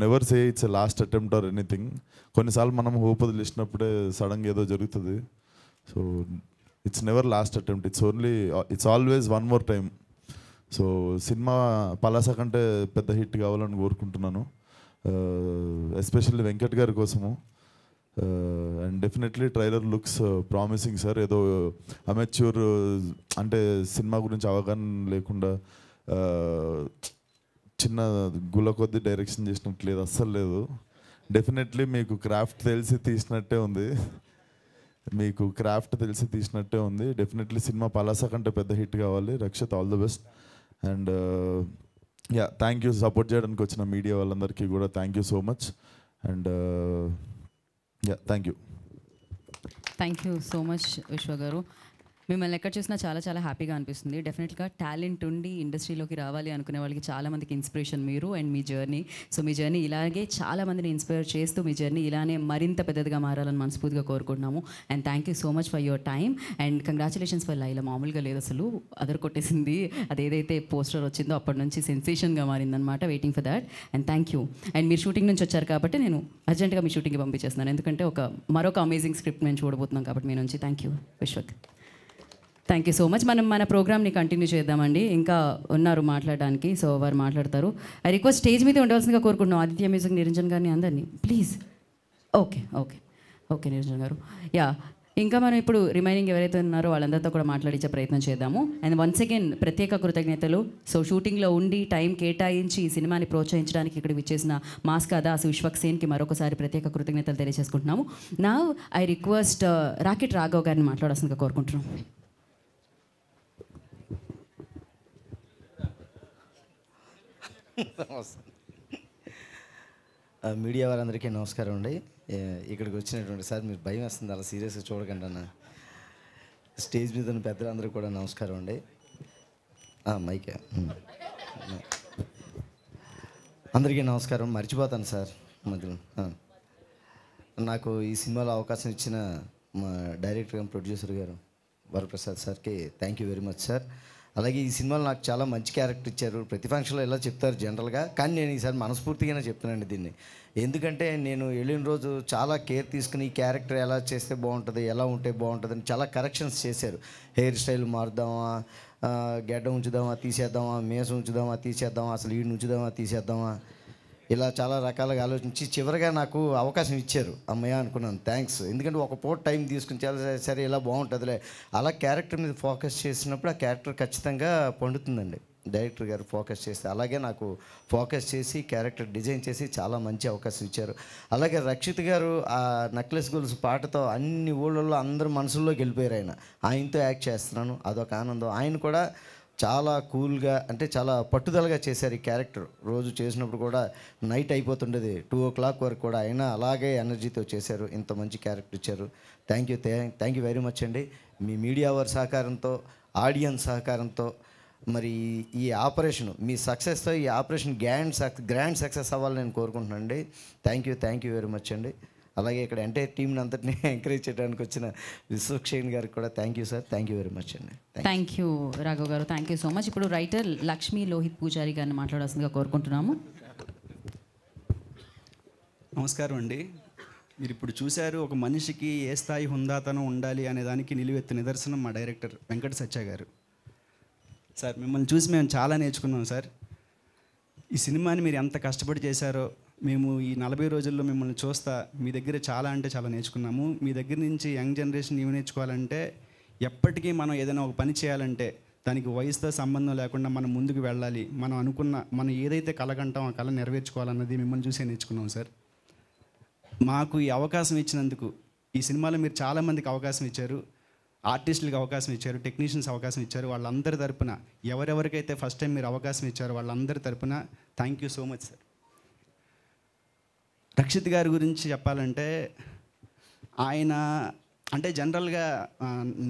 never say it's a last attempt or anything. కొన్నిసార్లు మనం హోప్ వదిలేసినప్పుడే సడన్గా ఏదో జరుగుతుంది. So it's never lost attempt, it's always one more time. So cinema Palasa కంటే పెద్ద హిట్ కావాలని కోరుకుంటున్నాను, ఎస్పెషల్లీ వెంకట్ గారి కోసము. And definitely trailer looks promising sir. ఏదో అమెచ్యూర్ అంటే సినిమా గురించి అవగాహన లేకుండా చిన్న గుల కొద్ది డైరెక్షన్ చేసినట్టు లేదు, అస్సలు లేదు. డెఫినెట్లీ మీకు క్రాఫ్ట్ తెలిసి తీసినట్టే ఉంది. డెఫినెట్లీ సినిమా పలాస కంటే పెద్ద హిట్ కావాలి. Rakshit, all the best. And yeah, thank you support చేయడానికి వచ్చిన మీడియా వాళ్ళందరికీ కూడా thank you so much. And yeah, thank you so much Vishwa garu. మిమ్మల్ని ఎక్కడ చూసినా చాలా చాలా హ్యాపీగా అనిపిస్తుంది. డెఫినెట్గా టాలెంట్ ఉండి ఇండస్ట్రీలోకి రావాలి అనుకునే వాళ్ళకి చాలా మందికి ఇన్స్పిరేషన్ మీరు and me journey. So me journey ఇలాగే చాలా మందిని ఇన్స్పైర్ చేస్తూ మీ జర్నీ ఇలానే మరింత పెద్దదిగా మారాలని మనస్ఫూర్తిగా కోరుకుంటున్నాము. And thank you so much for your time and congratulations for Laila. మామూలుగా లేదు అసలు, అదర్ కొట్టేసింది. అదేదైతే పోస్టర్ వచ్చిందో అప్పటి నుంచి సెన్సేషన్గా మారిందనమాట. Waiting for that and thank you. And మీరు షూటింగ్ నుంచి వచ్చారు కాబట్టి నేను అర్జెంట్గా మీ షూటింగ్కి పంపించేస్తున్నాను, ఎందుకంటే మరొక అమేజింగ్ స్క్రిప్ట్ నేను చూడబోతున్నాం కాబట్టి మీ నుంచి. Thank you Vishwak, thank you so much. మనం మన ప్రోగ్రామ్ని కంటిన్యూ చేద్దామండి. ఇంకా ఉన్నారు మాట్లాడడానికి, సో వారు మాట్లాడతారు. ఐ రిక్వెస్ట్ స్టేజ్ మీద ఉండవలసిందిగా కోరుకుంటున్నాం ఆదిత్య మ్యూజిక్ నిరంజన్ గారిని అందరినీ please. Okay okay okay Niranjan గారు. యా, ఇంకా మనం ఇప్పుడు రిమైనింగ్ ఎవరైతే ఉన్నారో వాళ్ళందరితో కూడా మాట్లాడించే ప్రయత్నం చేద్దాము. అండ్ వన్స్ అగైన్ ప్రత్యేక కృతజ్ఞతలు. సో షూటింగ్లో ఉండి టైం కేటాయించి ఈ సినిమాని ప్రోత్సహించడానికి ఇక్కడ విచ్చేసిన మాస్కా దాస్ విశ్వక్ సేన్కి మరొకసారి ప్రత్యేక కృతజ్ఞతలు తెలియజేసుకుంటున్నాము. నా ఐ రిక్వెస్ట్ రాకెట్ రాఘవ్ గారిని మాట్లాడాల్సిందిగా కోరుకుంటున్నాం. మీడియా వారందరికీ నమస్కారం అండి. ఇక్కడికి వచ్చినటువంటి సార్ మీరు భయం వేస్తుంది, అలా సీరియస్గా చూడకండి అన్న. స్టేజ్ మీద ఉన్న పెద్దలందరూ కూడా నమస్కారం అండి. మైకే అందరికీ నమస్కారం. మర్చిపోతాను సార్ మధ్యలో. నాకు ఈ సినిమాలో అవకాశం ఇచ్చిన మా డైరెక్టర్ గారు ప్రొడ్యూసర్ గారు వరప్రసాద్ సార్కి thank you very much sir. అలాగే ఈ సినిమాలో నాకు చాలా మంచి క్యారెక్టర్ ఇచ్చారు. ప్రతి ఫంక్షన్లో ఇలా చెప్తారు జనరల్గా, కానీ నేను ఈసారి మనస్ఫూర్తిగానే చెప్తున్నానండి దీన్ని. ఎందుకంటే నేను వెళ్ళిన రోజు చాలా కేర్ తీసుకుని ఈ క్యారెక్టర్ ఎలా చేస్తే బాగుంటుంది, ఎలా ఉంటే బాగుంటుంది అని చాలా కరెక్షన్స్ చేశారు. హెయిర్ స్టైల్ మారుద్దామా, గెడ్డ ఉంచుదామా తీసేద్దామా, మేసం ఉంచుదామా తీసేద్దామా, అసలు ఈడు ఉంచుదామా తీసేద్దామా, ఇలా చాలా రకాలుగా ఆలోచించి చివరిగా నాకు అవకాశం ఇచ్చారు. అమ్మయ్య అనుకున్నాను, థ్యాంక్స్. ఎందుకంటే ఒక పూట టైం తీసుకుని చాలా సరే ఇలా బాగుంటుందిలే అలా క్యారెక్టర్ మీద ఫోకస్ చేసినప్పుడు ఆ క్యారెక్టర్ ఖచ్చితంగా పండుతుందండి. డైరెక్టర్ గారు ఫోకస్ చేస్తే అలాగే నాకు ఫోకస్ చేసి క్యారెక్టర్ డిజైన్ చేసి చాలా మంచి అవకాశం ఇచ్చారు. అలాగే రక్షిత్ గారు ఆ నెక్లెస్ గొలుసు పాటతో అన్ని ఊళ్ళల్లో అందరు మనసుల్లోకి వెళ్ళిపోయారు. ఆయనతో యాక్ట్ చేస్తున్నాను, అదొక ఆనందం. ఆయన కూడా చాలా కూల్గా అంటే చాలా పట్టుదలగా చేశారు ఈ క్యారెక్టర్. రోజు చేసినప్పుడు కూడా నైట్ అయిపోతుండేది 2 o'clock వరకు కూడా, అయినా అలాగే ఎనర్జీతో చేశారు. ఇంత మంచి క్యారెక్టర్ ఇచ్చారు. థ్యాంక్ యూ వెరీ మచ్ అండి. మీ మీడియా వారి సహకారంతో, ఆడియన్స్ సహకారంతో మరి ఈ ఆపరేషన్ మీ సక్సెస్తో ఈ ఆపరేషన్ గ్రాండ్ సక్సెస్ అవ్వాలని నేను కోరుకుంటున్నాను అండి. థ్యాంక్ యూ వెరీ మచ్ అండి. అలాగే ఇక్కడ ఎంటైర్ టీంని అంతటినీ ఎంకరేజ్ చేయడానికి వచ్చిన విశ్వక్షేణ్ గారికి కూడా thank you sir. Thank you very much అండి. థ్యాంక్ యూ రాఘవ్ గారు, థ్యాంక్ యూ సో మచ్. ఇప్పుడు రైటర్ లక్ష్మీ లోహిత్ పూజారి గారిని మాట్లాడాల్సిందిగా కోరుకుంటున్నాము. నమస్కారం అండి. మీరు ఇప్పుడు చూశారు ఒక మనిషికి ఏ స్థాయి హుందాతనం ఉండాలి అనే దానికి నిలువెత్తు నిదర్శనం మా డైరెక్టర్ వెంకట సత్య గారు. సార్ మిమ్మల్ని చూసి మేము చాలా నేర్చుకున్నాం సార్. ఈ సినిమాని మీరు ఎంత కష్టపడి చేశారో మేము ఈ 40 రోజుల్లో మిమ్మల్ని చూస్తా మీ దగ్గర చాలా అంటే చాలా నేర్చుకున్నాము. మీ దగ్గర నుంచి యంగ్ జనరేషన్ ఏమి నేర్చుకోవాలంటే ఎప్పటికీ మనం ఏదైనా ఒక పని చేయాలంటే దానికి వయసుతో సంబంధం లేకుండా మనం ముందుకు వెళ్ళాలి. మనం ఏదైతే కలగంటాం ఆ కళ నెరవేర్చుకోవాలన్నది మిమ్మల్ని చూసే నేర్చుకున్నాం సార్. మాకు ఈ అవకాశం ఇచ్చినందుకు ఈ సినిమాలో మీరు చాలామందికి అవకాశం ఇచ్చారు, ఆర్టిస్టులకు అవకాశం ఇచ్చారు, టెక్నీషియన్స్ అవకాశం ఇచ్చారు. వాళ్ళందరి తరపున ఎవరెవరికైతే ఫస్ట్ టైం మీరు అవకాశం ఇచ్చారో వాళ్ళందరి తరపున thank you so much sir. Rakshit గారి గురించి చెప్పాలంటే ఆయన అంటే జనరల్గా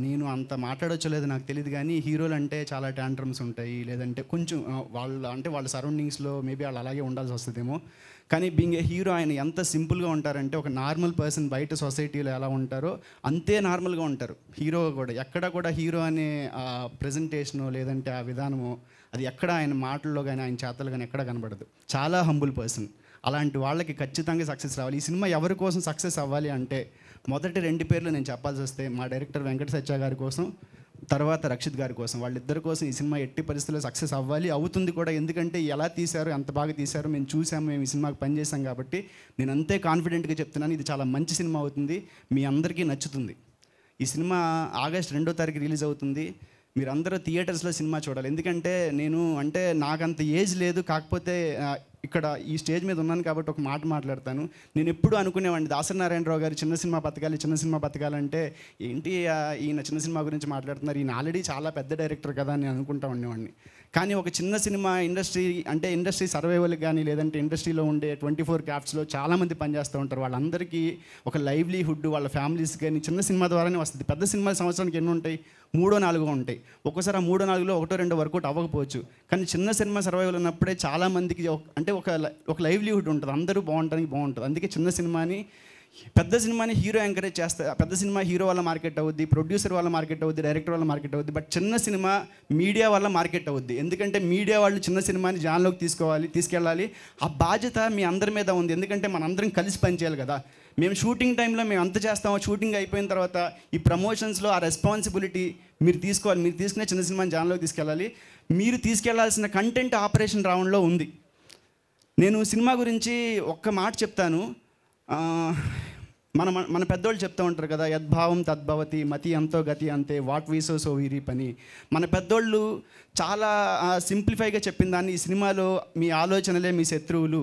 నేను అంత మాట్లాడొచ్చో లేదో నాకు తెలియదు, కానీ హీరోలు అంటే చాలా ట్యాంట్రమ్స్ ఉంటాయి, లేదంటే కొంచెం వాళ్ళ సరౌండింగ్స్లో మేబీ వాళ్ళు అలాగే ఉండాల్సి వస్తుందేమో. కానీ బీయింగ్ ఏ హీరో ఆయన ఎంత సింపుల్గా ఉంటారంటే ఒక నార్మల్ పర్సన్ బయట సొసైటీలో ఎలా ఉంటారో అంతే నార్మల్గా ఉంటారు హీరో కూడా. ఎక్కడ కూడా హీరో అనే ప్రజెంటేషను లేదంటే ఆ విధానము అది ఎక్కడ ఆయన మాటల్లో కానీ ఆయన చేతలు కానీ ఎక్కడ కనబడదు. చాలా హంబుల్ పర్సన్. అలాంటి వాళ్ళకి ఖచ్చితంగా సక్సెస్ రావాలి. ఈ సినిమా ఎవరి కోసం సక్సెస్ అవ్వాలి అంటే మొదటి 2 పేర్లు నేను చెప్పాల్సి వస్తే మా డైరెక్టర్ వెంకట సత్య గారి కోసం, తర్వాత రక్షిత్ గారి కోసం. వాళ్ళిద్దరి కోసం ఈ సినిమా ఎట్టి పరిస్థితుల్లో సక్సెస్ అవ్వాలి, అవుతుంది కూడా. ఎందుకంటే ఎలా తీశారో ఎంత బాగా తీశారో మేము చూసాము, మేము ఈ సినిమాకి పనిచేసాం కాబట్టి నేను అంతే కాన్ఫిడెంట్గా చెప్తున్నాను ఇది చాలా మంచి సినిమా అవుతుంది, మీ అందరికీ నచ్చుతుంది. ఈ సినిమా ఆగస్ట్ 2వ తారీఖు రిలీజ్ అవుతుంది. మీరందరూ థియేటర్స్లో సినిమా చూడాలి. ఎందుకంటే నాకంత ఏజ్ లేదు, కాకపోతే ఇక్కడ ఈ స్టేజ్ మీద ఉన్నాను కాబట్టి ఒక మాట మాట్లాడతాను. నేను ఎప్పుడు అనుకునేవాడిని దాసరి నారాయణరావు గారు చిన్న సినిమా బతకాలంటే ఏంటి ఈయన చిన్న సినిమా గురించి మాట్లాడుతున్నారు, ఈయన ఆల్రెడీ చాలా పెద్ద డైరెక్టర్ కదా అని అనుకుంటా ఉండేవాడిని. కానీ ఒక చిన్న సినిమా ఇండస్ట్రీ సర్వైవల్కి కానీ లేదంటే ఇండస్ట్రీలో ఉండే 24 క్రాఫ్ట్స్లో చాలామంది పనిచేస్తూ ఉంటారు. వాళ్ళందరికీ ఒక లైవ్లీహుడ్ వాళ్ళ ఫ్యామిలీస్ కానీ చిన్న సినిమా ద్వారానే వస్తుంది. పెద్ద సినిమా సంవత్సరానికి ఎన్ని ఉంటాయి? 3-4 ఉంటాయి. ఒక్కోసారి ఆ 3-4లో 1-2 వర్కౌట్ అవ్వకపోవచ్చు. కానీ చిన్న సినిమా సర్వైవల్ ఉన్నప్పుడే చాలామందికి అంటే ఒక లైవ్లీహుడ్ ఉంటుంది, అందరూ బాగుంటుంది. అందుకే చిన్న సినిమాని పెద్ద సినిమాని హీరో ఎంకరేజ్ చేస్తారు. పెద్ద సినిమా హీరో వల్ల మార్కెట్ అవుద్ది, ప్రొడ్యూసర్ వల్ల మార్కెట్ అవుద్ది, డైరెక్టర్ వల్ల మార్కెట్ అవుద్ది. బట్ చిన్న సినిమా మీడియా వల్ల మార్కెట్ అవుద్ది. ఎందుకంటే మీడియా వాళ్ళు చిన్న సినిమాని జాన్లోకి తీసుకెళ్ళాలి. ఆ బాధ్యత మీ అందరి మీద ఉంది. ఎందుకంటే మనందరం కలిసి పనిచేయాలి కదా. మేము షూటింగ్ టైంలో మేము అంత చేస్తామో, షూటింగ్ అయిపోయిన తర్వాత ఈ ప్రమోషన్స్లో ఆ రెస్పాన్సిబిలిటీ మీరు తీసుకోవాలి. మీరు తీసుకునే చిన్న సినిమాని జాన్లోకి తీసుకెళ్ళాలి. మీరు తీసుకెళ్లాల్సిన కంటెంట్ ఆపరేషన్ రావడంలో ఉంది. నేను సినిమా గురించి ఒక్క మాట చెప్తాను. మన పెద్దోళ్ళు చెప్తూ ఉంటారు కదా, యద్భావం తద్భవతి, మతి అంతో గతి అంతే, వాట్ వీసో సో వీరి పని. మన పెద్దోళ్ళు చాలా సింప్లిఫైగా చెప్పిన దాన్ని ఈ సినిమాలో మీ ఆలోచనలే మీ శత్రువులు,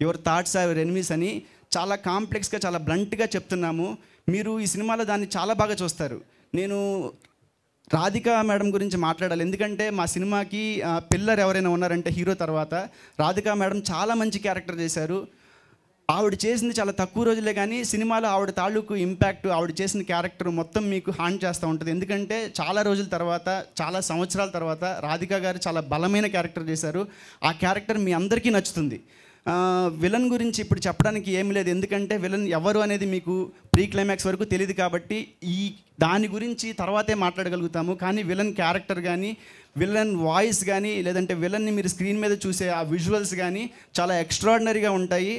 your thoughts are your enemies అని చాలా కాంప్లెక్స్గా చాలా బ్లంట్గా చెప్తున్నాము. మీరు ఈ సినిమాలో దాన్ని చాలా బాగా చూస్తారు. నేను రాధిక మేడం గురించి మాట్లాడాలి. ఎందుకంటే మా సినిమాకి పిల్లర్ ఎవరైనా ఉన్నారంటే హీరో తర్వాత రాధిక మేడం చాలా మంచి క్యారెక్టర్ చేశారు. ఆవిడ చేసింది చాలా తక్కువ రోజులే, కానీ సినిమాలో ఆవిడ తాలూకు ఇంపాక్ట్, ఆవిడ చేసిన క్యారెక్టర్ మొత్తం మీకు హాంట్ చేస్తూ ఉంటుంది. ఎందుకంటే చాలా రోజుల తర్వాత, చాలా సంవత్సరాల తర్వాత రాధిక గారు చాలా బలమైన క్యారెక్టర్ చేశారు. ఆ క్యారెక్టర్ మీ అందరికీ నచ్చుతుంది. విలన్ గురించి ఇప్పుడు చెప్పడానికి ఏమీ లేదు, ఎందుకంటే విలన్ ఎవరు అనేది మీకు ప్రీ క్లైమాక్స్ వరకు తెలియదు కాబట్టి దాని గురించి తర్వాతే మాట్లాడగలుగుతాము. కానీ విలన్ క్యారెక్టర్ కానీ, విలన్ వాయిస్ కానీ, లేదంటే విలన్ని మీరు స్క్రీన్ మీద చూసే ఆ విజువల్స్ కానీ చాలా ఎక్స్ట్రాడినరీగా ఉంటాయి.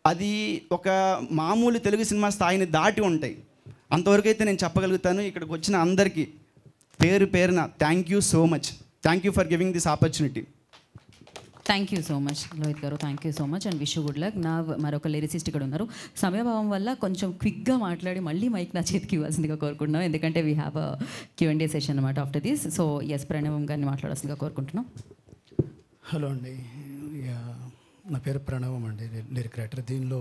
అది ఒక మామూలు తెలుగు సినిమా స్థాయిని దాటి ఉంటాయి. అంతవరకు అయితే నేను చెప్పగలుగుతాను. ఇక్కడికి వచ్చిన అందరికీ పేరున thank you so much. Thank you for giving this opportunity. Thank you so much Lohith గారు, thank you so much and wish you good luck. నా మరొక లిరిసిస్ట్ ఇక్కడ ఉన్నారు. సమయభావం వల్ల కొంచెం క్విక్గా మాట్లాడి మళ్ళీ మైక్ నా చేతికి ఇవ్వాల్సిందిగా కోరుకుంటున్నాం. ఎందుకంటే we have a Q&A session అనమాట ఆఫ్టర్ దిస్. సో ఎస్, ప్రణవం గారిని మాట్లాడాల్సిందిగా కోరుకుంటున్నాం. హలో అండి, నా పేరు ప్రణవం అండి, లిరిక్ రైటర్. దీనిలో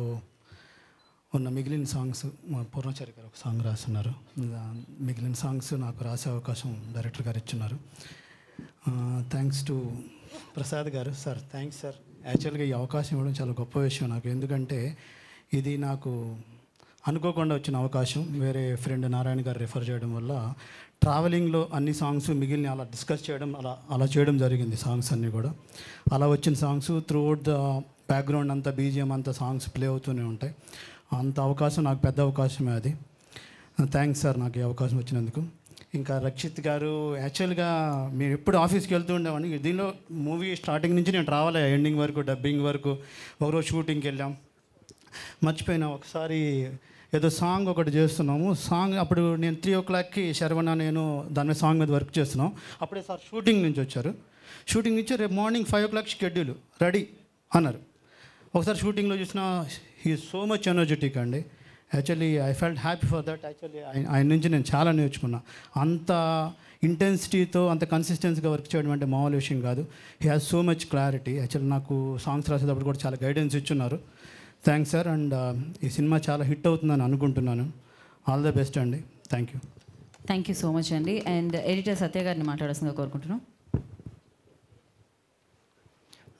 ఉన్న మిగిలిన సాంగ్స్ మా పూర్ణచారి గారు ఒక సాంగ్ రాస్తున్నారు. మిగిలిన సాంగ్స్ నాకు రాసే అవకాశం డైరెక్టర్ గారు ఇచ్చున్నారు. థ్యాంక్స్ టు ప్రసాద్ గారు. Sir thanks sir. యాక్చువల్గా ఈ అవకాశం ఇవ్వడం చాలా గొప్ప విషయం నాకు. ఎందుకంటే ఇది నాకు అనుకోకుండా వచ్చిన అవకాశం. వేరే ఫ్రెండ్ నారాయణ గారు రిఫర్ చేయడం వల్ల ట్రావెలింగ్లో అన్ని సాంగ్స్ మిగిలిన అలా డిస్కస్ చేయడం అలా చేయడం జరిగింది. సాంగ్స్ అన్నీ కూడా అలా వచ్చిన సాంగ్స్ త్రూఅవుట్ ద బ్యాక్గ్రౌండ్ అంతా BGM అంతా సాంగ్స్ ప్లే అవుతూనే ఉంటాయి. అంత అవకాశం నాకు పెద్ద అవకాశమే అది. థ్యాంక్స్ సార్ నాకు ఈ అవకాశం వచ్చినందుకు. ఇంకా రక్షిత్ గారు, యాక్చువల్గా మేము ఎప్పుడు ఆఫీస్కి వెళ్తూ ఉండేవాడిని. దీనిలో మూవీ స్టార్టింగ్ నుంచి నేను రావాలి ఎండింగ్ వరకు, డబ్బింగ్ వరకు. ఒకరోజు షూటింగ్కి వెళ్ళాం, మర్చిపోయినా. ఒకసారి ఏదో సాంగ్ ఒకటి చేస్తున్నాము. సాంగ్ అప్పుడు నేను 3 o'clockకి శరవణ నేను దాని మీద సాంగ్ మీద వర్క్ చేస్తున్నాం. అప్పుడే సార్ షూటింగ్ నుంచి వచ్చారు. షూటింగ్ నుంచి రేపు మార్నింగ్ 5 o'clock షెడ్యూల్ రెడీ అన్నారు. ఒకసారి షూటింగ్లో చూసిన హీ సో మచ్ ఎనర్జెటిక్ అండి. Actually I felt happy for that. Actually ఆయన నుంచి నేను చాలా నేర్చుకున్నా. అంత ఇంటెన్సిటీతో అంత కన్సిస్టెన్సీగా వర్క్ చేయడం అంటే మామూలు విషయం కాదు. He has so much clarity. Actually నాకు సాంగ్స్ రాసేటప్పుడు కూడా చాలా గైడెన్స్ ఇచ్చున్నారు. Thanks sir. అండ్ ఈ సినిమా చాలా హిట్ అవుతుందని అనుకుంటున్నాను. ఆల్ ద బెస్ట్ అండి. Thank you. Thank you so much అండి. అండ్ ఎడిటర్ సత్య గారిని మాట్లాడాల్సిందిగా కోరుకుంటున్నాం.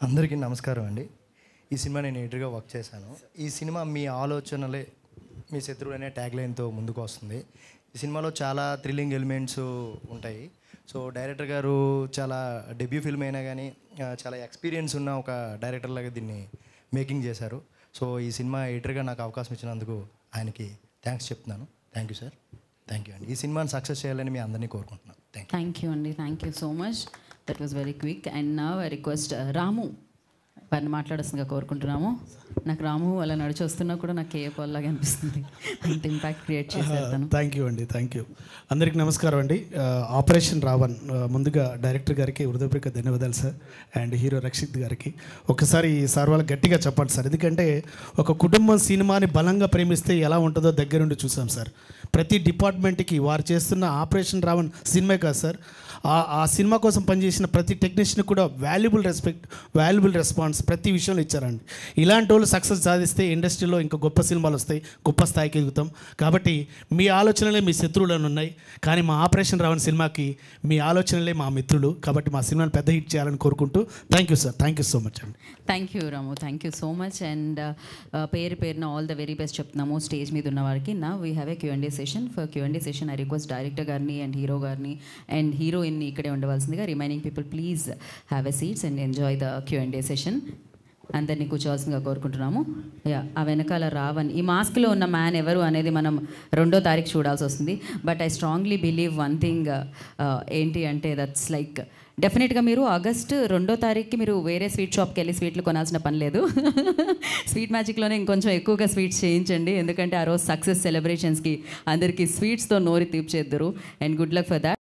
అందరికీ నమస్కారం అండి. ఈ సినిమా నేను ఎడిటర్గా వర్క్ చేశాను. ఈ సినిమా మీ ఆలోచనలే మీ శత్రువులు అనే ట్యాగ్ లైన్తో ముందుకు వస్తుంది. ఈ సినిమాలో చాలా థ్రిల్లింగ్ ఎలిమెంట్స్ ఉంటాయి. సో డైరెక్టర్ గారు చాలా డెబ్యూ ఫిల్మ్ అయినా కానీ చాలా ఎక్స్పీరియన్స్ ఉన్న ఒక డైరెక్టర్ లాగా దీన్ని మేకింగ్ చేశారు. సో ఈ సినిమా ఎడిటర్గా నాకు అవకాశం ఇచ్చినందుకు ఆయనకి థ్యాంక్స్ చెప్తున్నాను. Thank you sir. Thank you అండి. ఈ సినిమాని సక్సెస్ చేయాలని మీ అందరినీ కోరుకుంటున్నాను. థ్యాంక్ యూ అండి. Thank you so much. That was very quick. And now I request Ramu వారిని మాట్లాడాల్సిందిగా కోరుకుంటున్నాము. నాకు రాము అలా నడిచి వస్తున్నా కూడా నాకు కేఏపాల్ లాగా అనిపిస్తుంది. అంత ఇంపాక్ట్ క్రియేట్ చేసేస్తాను. థ్యాంక్ యూ అండి. Thank you. అందరికీ నమస్కారం అండి. ఆపరేషన్ రావణ్ ముందుగా డైరెక్టర్ గారికి హృదయపూర్వక ధన్యవాదాలు సార్. అండ్ హీరో రక్షిత్ గారికి ఒకసారి సార్ వాళ్ళకి గట్టిగా చెప్పండి సార్. ఎందుకంటే ఒక కుటుంబం సినిమాని బలంగా ప్రేమిస్తే ఎలా ఉంటుందో దగ్గరుండి చూసాం సార్. ప్రతి డిపార్ట్మెంట్కి వారు చేస్తున్న ఆపరేషన్ రావణ్ సినిమా కాదు సార్, ఆ సినిమా కోసం పనిచేసిన ప్రతి టెక్నీషియన్ కూడా వాల్యుబుల్ రెస్పెక్ట్, వాల్యుబుల్ రెస్పాన్స్ ప్రతి విషయంలో ఇచ్చారండి. ఇలాంటి వాళ్ళు సక్సెస్ సాధిస్తే ఇండస్ట్రీలో ఇంకా గొప్ప సినిమాలు వస్తాయి, గొప్ప స్థాయికి ఎదుగుతాం. కాబట్టి మీ ఆలోచనలే మీ శత్రువులను ఉన్నాయి, కానీ మా ఆపరేషన్ రావణ్ సినిమాకి మీ ఆలోచనలే మా మిత్రులు. కాబట్టి మా సినిమాని పెద్ద హిట్ చేయాలని కోరుకుంటూ thank you sir, thank you so much అండి. Thank you Ramu, thank you so much. And పేరున ఆల్ ద వెరీ బెస్ట్ చెప్తున్నాము స్టేజ్ మీద ఉన్న వారికి. Now we have a Q&A session. For Q&A session I request director గారిని and hero గారిని and హీరోయిన్ని ఇక్కడే ఉండవలసిందిగా. Remaining people please have a seats and enjoy the Q&A session. అందరినీ కూర్చోవాల్సిందిగా కోరుకుంటున్నాము. ఆ వెనకాల రావణ్, ఈ మాస్క్లో ఉన్న మ్యాన్ ఎవరు అనేది మనం 2వ తారీఖు చూడాల్సి వస్తుంది. But I strongly believe one thing, ఏంటి అంటే దట్స్ లైక్ డెఫినెట్గా మీరు ఆగస్ట్ 2వ తారీఖుకి మీరు వేరే స్వీట్ షాప్కి వెళ్ళి స్వీట్లు కొనాల్సిన పని లేదు. స్వీట్ మ్యాజిక్లోనే ఇంకొంచెం ఎక్కువగా స్వీట్స్ చేయించండి, ఎందుకంటే ఆ రోజు సక్సెస్ సెలబ్రేషన్స్కి అందరికీ స్వీట్స్తో నోరి తీర్చేద్దరు. And good luck for that.